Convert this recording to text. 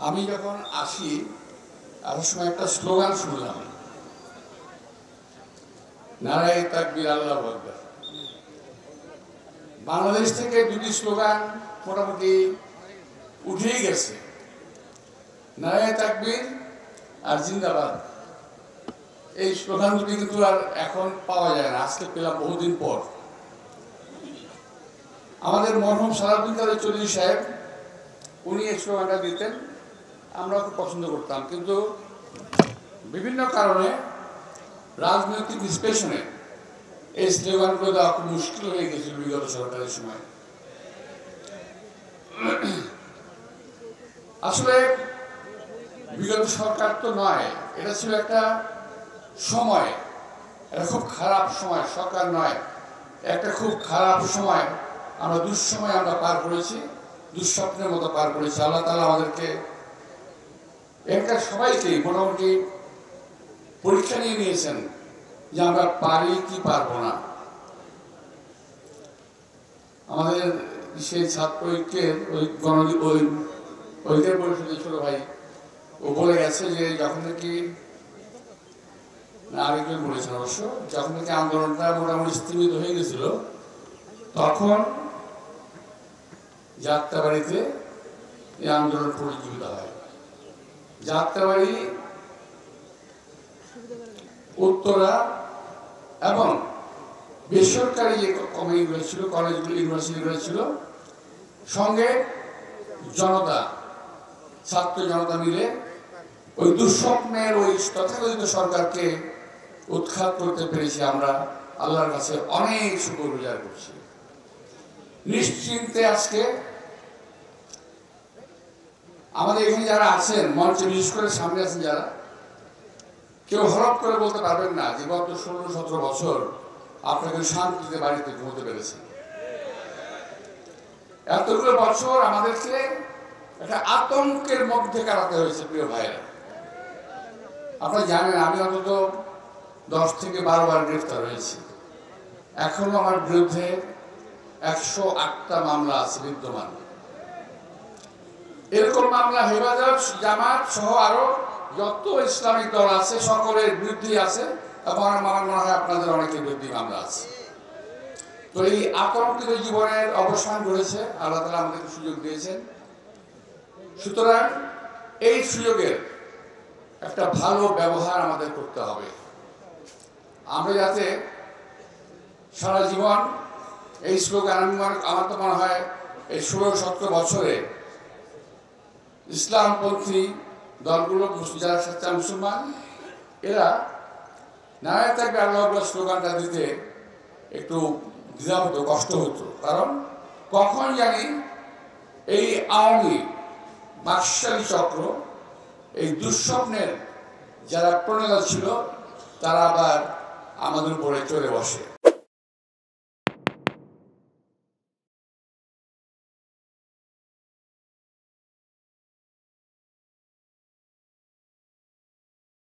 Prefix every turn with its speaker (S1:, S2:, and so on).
S1: আমি যখন আসি আসার সময় একটা স্লোগান শুনলাম, নারায়ে তাকবীর আল্লাহু আকবার। বাংলাদেশ থেকে দুটি স্লোগান মোটামুটি উঠেই গেছে, নারায়ে তাকবীর আর জিন্দাবাদ। এই স্লোগান দুটি কিন্তু আর এখন পাওয়া যায় না, আজকে পেলাম বহুদিন পর। আমাদের মরহুম সালাউদ্দিন কাদের চৌধুরী সাহেব উনি এই স্লোগানটা দিতেন, আমরা খুব পছন্দ করতাম, কিন্তু বিভিন্ন কারণে রাজনৈতিক বিশ্লেষণে এই স্লোগানগুলো দেওয়া খুব মুশকিল হয়ে গেছিল বিগত সরকারের সময়। আসলে বিগত সরকার তো নয়, এটা ছিল একটা সময়, এটা খুব খারাপ সময়, সরকার নয়, একটা খুব খারাপ সময়। আমরা দুঃসময় আমরা পার করেছি, দুঃস্বপ্নের মতো পার করেছি। আল্লাহ তাআলা আমাদেরকে এখানকার সবাইকে মোটামুটি পরীক্ষা নিয়ে নিয়েছেন যে আমরা পারি কি পারবো না। আমাদের সেই ছাত্র ঐক্যের ঐক্যের পরিষদের ছোট ভাই ও বলে গেছে যে যখন নাকি, আরেকজন বলেছেন অবশ্য, যখন নাকি আন্দোলনটা মোটামুটি স্থিমিত হয়ে গেছিল তখন যাত্রাবাড়িতে এই আন্দোলন পরিচালিত হয়। যাত্রাবাড়ি, উত্তরা এবং বেসরকারি যে কমিটিগুলো ছিল, কলেজগুলো, ইউনিভার্সিটিগুলো ছিল, সঙ্গে জনতা, ছাত্র জনতা মিলে ওই দুঃস্বপ্নের ওই তথাকথিত সরকারকে উৎখাত করতে পেরেছি। আমরা আল্লাহর কাছে অনেক শুকরগুজার করছি। নিশ্চিন্তে আজকে আমাদের এখানে যারা আছেন মঞ্চে, বিশেষ করে সামনে আছেন যারা, কেউ হরপ করে বলতে পারবেন না যে গত 16-17 বছর আপনাকে শান্তিতে বাড়িতে ঘুমোতে পেরেছেন। এতগুলো বছর আমাদেরকে একটা আতঙ্কের মধ্যে কাটাতে হয়েছে প্রিয় ভাইয়েরা। আপনারা জানেন আমি অন্তত 10 থেকে 12 বার গ্রেফতার হয়েছি। এখনো আমার বিরুদ্ধে 108টা মামলা আছে বিদ্যমান। এরকম মামলা হেফাজত, জামাত সহ আরো যত ইসলামিক দল আছে সকলের বিরুদ্ধেই আছে, এবং আমার মনে হয় আপনাদের অনেকের বিরুদ্ধে মামলা আছে। তো এই আতঙ্কিত জীবনের অবসান ঘটেছে, আল্লাহ তাআলা আমাদেরকে সুযোগ দিয়েছেন। সুতরাং এই সুযোগের একটা ভালো ব্যবহার আমাদের করতে হবে। আমরা যাতে সারা জীবন এই স্লোগান, আমার তো মনে হয় এই 16-17 বছরে ইসলামপন্থী দলগুলো, যারা সচ্চা মুসলমান, এরা নারায়ে তাকবীর আল্লাহু আকবার স্লোগানটা দিতে একটু দ্বিধা হতো, কষ্ট হতো। কারণ কখন জানি এই আওয়ামী বাকশালী চক্র, এই দুঃস্বপ্নের যারা প্রণেতা ছিল, তারা আবার আমাদের উপরে চড়ে বসে।